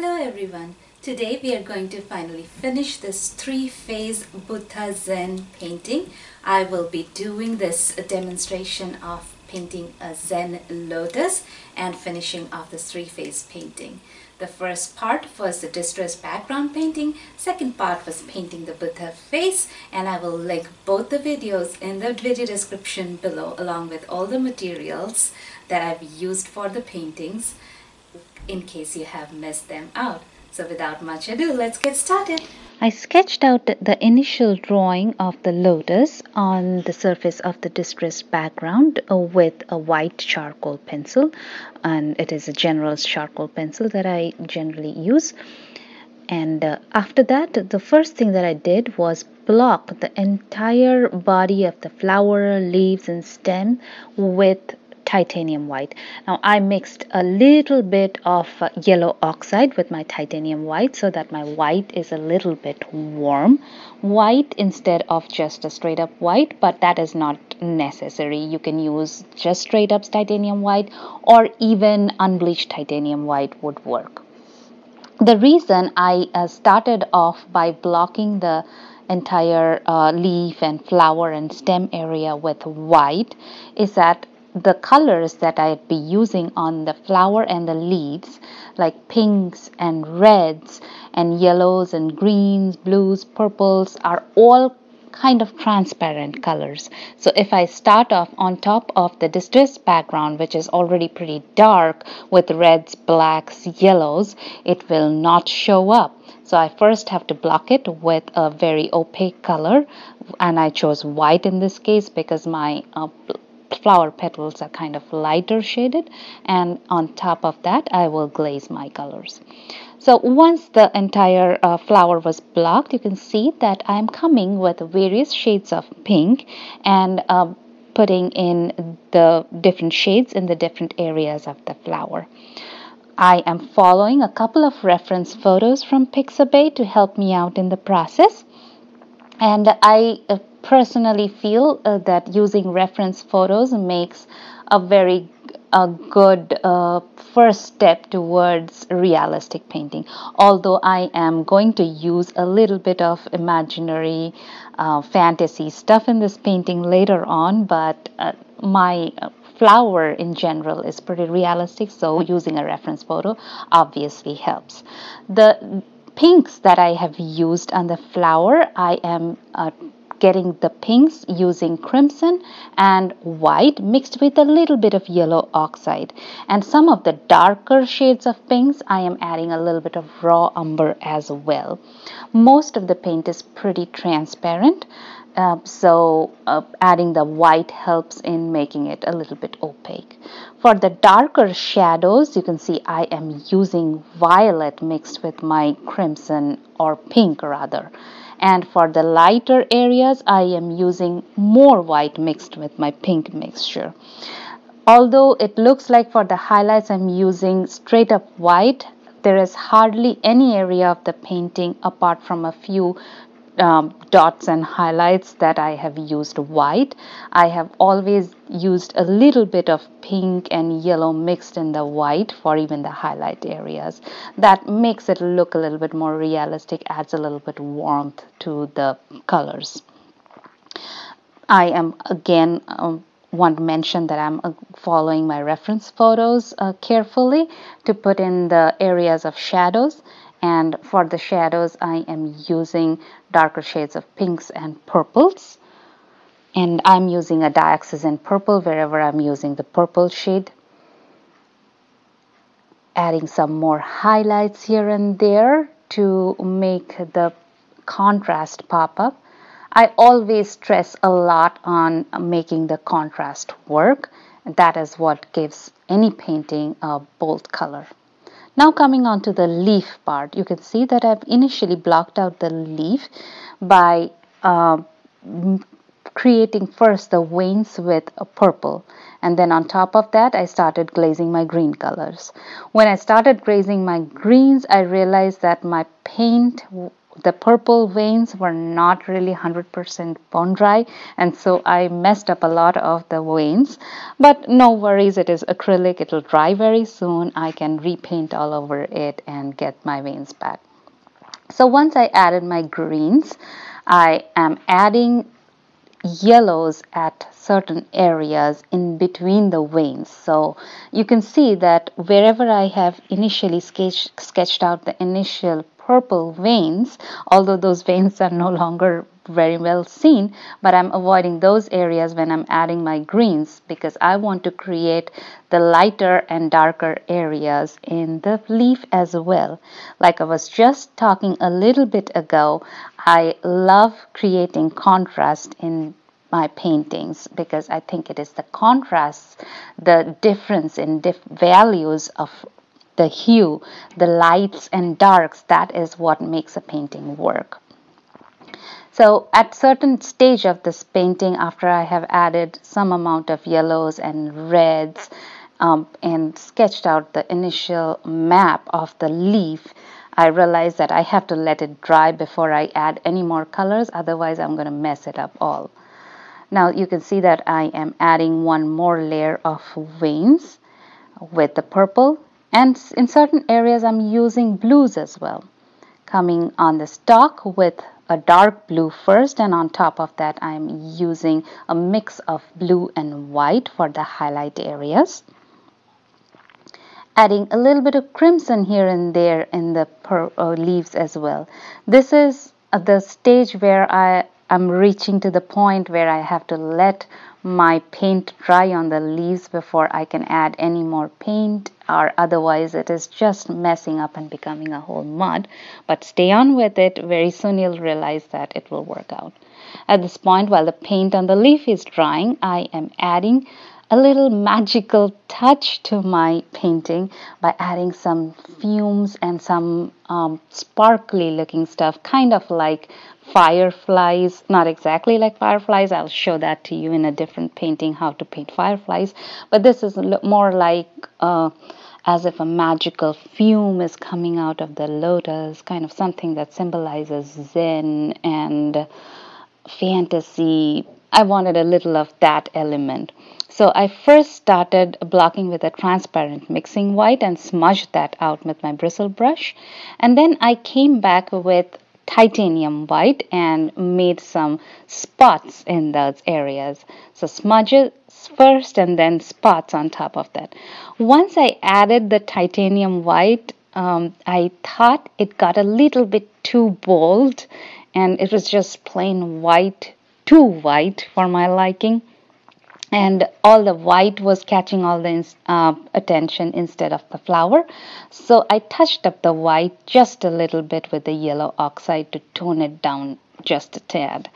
Hello everyone. Today we are going to finally finish this three-phase Buddha Zen painting. I will be doing this demonstration of painting a Zen Lotus and finishing off this three-phase painting. The first part was the distress background painting, second part was painting the Buddha face, and I will link both the videos in the video description below along with all the materials that I've used for the paintings, in case you have missed them out. So without much ado, let's get started. I sketched out the initial drawing of the lotus on the surface of the distressed background with a white charcoal pencil, and it is a general charcoal pencil that I generally use. And after that, the first thing that I did was block the entire body of the flower, leaves and stem with titanium white. Now I mixed a little bit of yellow oxide with my titanium white so that my white is a little bit warm white instead of just a straight up white, but that is not necessary. You can use just straight up titanium white, or even unbleached titanium white would work. The reason I started off by blocking the entire leaf and flower and stem area with white is that the colors that I'd be using on the flower and the leaves, like pinks and reds and yellows and greens, blues, purples, are all kind of transparent colors. So if I start off on top of the distressed background, which is already pretty dark with reds, blacks, yellows, it will not show up. So I first have to block it with a very opaque color, and I chose white in this case because my flower petals are kind of lighter shaded, and on top of that I will glaze my colors. So once the entire flower was blocked, you can see that I'm coming with various shades of pink and putting in the different shades in the different areas of the flower. I am following a couple of reference photos from Pixabay to help me out in the process. And I personally feel that using reference photos makes a very good first step towards realistic painting. Although I am going to use a little bit of imaginary fantasy stuff in this painting later on, but my flower in general is pretty realistic, so using a reference photo obviously helps. The pinks that I have used on the flower, I am getting the pinks using crimson and white mixed with a little bit of yellow oxide, and some of the darker shades of pinks I am adding a little bit of raw umber as well. Most of the paint is pretty transparent, so adding the white helps in making it a little bit opaque. For the darker shadows, you can see I am using violet mixed with my crimson, or pink rather. And for the lighter areas, I am using more white mixed with my pink mixture. Although it looks like for the highlights I'm using straight up white, there is hardly any area of the painting apart from a few dots and highlights that I have used white. I have always used a little bit of pink and yellow mixed in the white for even the highlight areas. That makes it look a little bit more realistic, adds a little bit warmth to the colors. I am again want to mention that I'm following my reference photos carefully to put in the areas of shadows. And for the shadows, I am using darker shades of pinks and purples. And I'm using a dioxazine purple wherever I'm using the purple shade. Adding some more highlights here and there to make the contrast pop up. I always stress a lot on making the contrast work. That is what gives any painting a bold color. Now coming on to the leaf part, you can see that I've initially blocked out the leaf by creating first the veins with a purple, and then on top of that I started glazing my green colors. When I started glazing my greens, I realized that my paint the purple veins were not really 100% bone dry, and so I messed up a lot of the veins. But no worries, it is acrylic, it will dry very soon. I can repaint all over it and get my veins back. So once I added my greens, I am adding yellows at certain areas in between the veins. So you can see that wherever I have initially sketched out the initial purple veins, although those veins are no longer very well seen, but I'm avoiding those areas when I'm adding my greens because I want to create the lighter and darker areas in the leaf as well. Like I was just talking a little bit ago, I love creating contrast in my paintings because I think it is the contrast, the difference in values of the hue, the lights and darks, that is what makes a painting work. So at certain stage of this painting, after I have added some amount of yellows and reds and sketched out the initial map of the leaf, I realized that I have to let it dry before I add any more colors, otherwise I'm going to mess it up all. Now you can see that I am adding one more layer of veins with the purple, and in certain areas I'm using blues as well. Coming on the stalk with a dark blue first, and on top of that I'm using a mix of blue and white for the highlight areas. Adding a little bit of crimson here and there in the leaves as well. This is the stage where I'm reaching to the point where I have to let my paint dry on the leaves before I can add any more paint, or otherwise it is just messing up and becoming a whole mud. But stay on with it, very soon you'll realize that it will work out. At this point, while the paint on the leaf is drying, I am adding a little magical touch to my painting by adding some fumes and some sparkly looking stuff, kind of like fireflies. Not exactly like fireflies, I'll show that to you in a different painting, how to paint fireflies, but this is more like as if a magical fume is coming out of the lotus, kind of something that symbolizes Zen and fantasy. I wanted a little of that element. So I first started blocking with a transparent mixing white and smudged that out with my bristle brush. And then I came back with titanium white and made some spots in those areas. So smudges first and then spots on top of that. Once I added the titanium white, I thought it got a little bit too bold and it was just plain white, too white for my liking. And all the white was catching all the attention instead of the flower. So I touched up the white just a little bit with the yellow oxide to tone it down just a tad.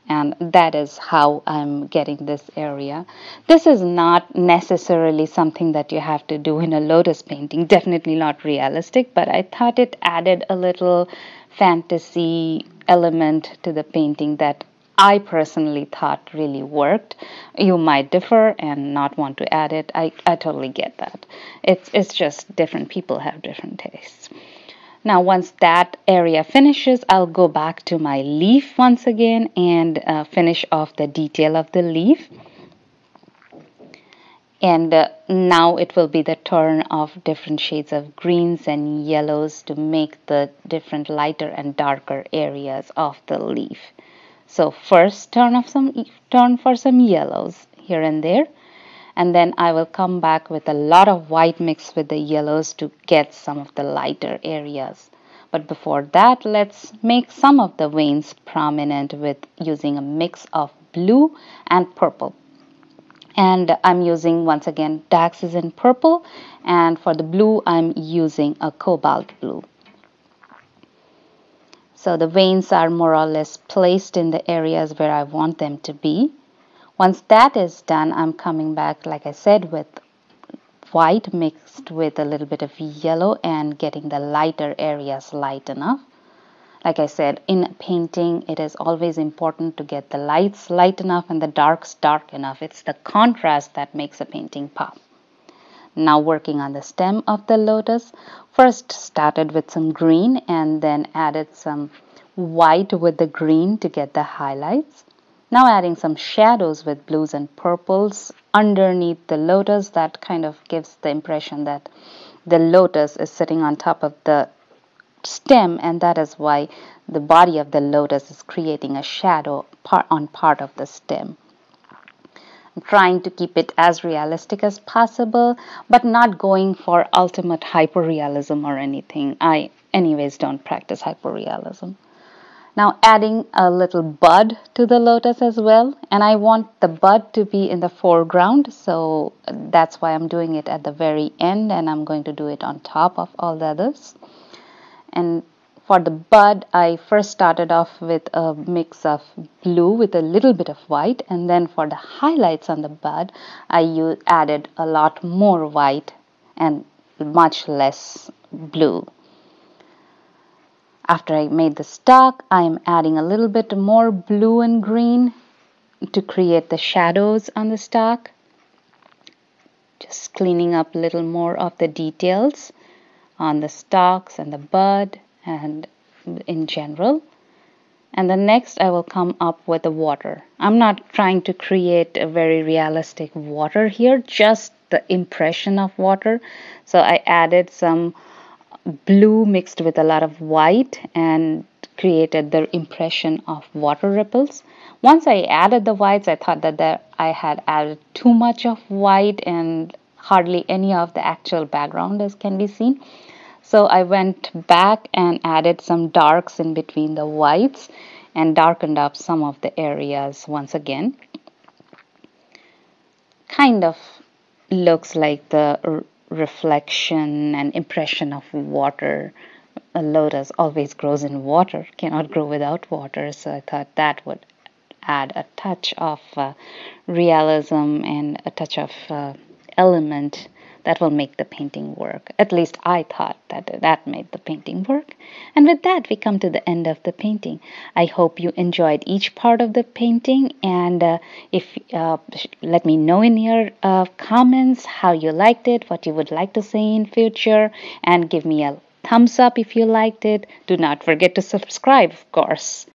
And that is how I'm getting this area. This is not necessarily something that you have to do in a lotus painting. Definitely not realistic, but I thought it added a little fantasy element to the painting that I personally thought really worked. You might differ and not want to add it. I totally get that. It's just different people have different tastes. Now, once that area finishes, I'll go back to my leaf once again and finish off the detail of the leaf. And now it will be the turn of different shades of greens and yellows to make the different lighter and darker areas of the leaf. So first turn for some yellows here and there, and then I will come back with a lot of white mixed with the yellows to get some of the lighter areas. But before that, let's make some of the veins prominent with using a mix of blue and purple. And I'm using once again Dachshund purple, and for the blue I'm using a cobalt blue. So the veins are more or less placed in the areas where I want them to be. Once that is done, I'm coming back, like I said, with white mixed with a little bit of yellow and getting the lighter areas light enough. Like I said, in painting, it is always important to get the lights light enough and the darks dark enough. It's the contrast that makes a painting pop. Now working on the stem of the lotus, first started with some green and then added some white with the green to get the highlights. Now adding some shadows with blues and purples underneath the lotus. That kind of gives the impression that the lotus is sitting on top of the stem, and that is why the body of the lotus is creating a shadow on part of the stem. I'm trying to keep it as realistic as possible, but not going for ultimate hyperrealism or anything. I anyways don't practice hyperrealism. Now adding a little bud to the lotus as well, and I want the bud to be in the foreground, so that's why I'm doing it at the very end, and I'm going to do it on top of all the others. And for the bud, I first started off with a mix of blue with a little bit of white, and then for the highlights on the bud, I added a lot more white and much less blue. After I made the stalk, I am adding a little bit more blue and green to create the shadows on the stalk. Just cleaning up a little more of the details on the stalks and the bud and in general. And the next I will come up with the water. I'm not trying to create a very realistic water here, just the impression of water. So I added some blue mixed with a lot of white and created the impression of water ripples. Once I added the whites, I thought that I had added too much of white and hardly any of the actual background as can be seen. So I went back and added some darks in between the whites and darkened up some of the areas once again. Kind of looks like the reflection and impression of water. A lotus always grows in water, cannot grow without water, so I thought that would add a touch of realism and a touch of element that will make the painting work. At least I thought that made the painting work. And with that, we come to the end of the painting. I hope you enjoyed each part of the painting, and let me know in your comments how you liked it, what you would like to see in future, and give me a thumbs up if you liked it. Do not forget to subscribe, of course.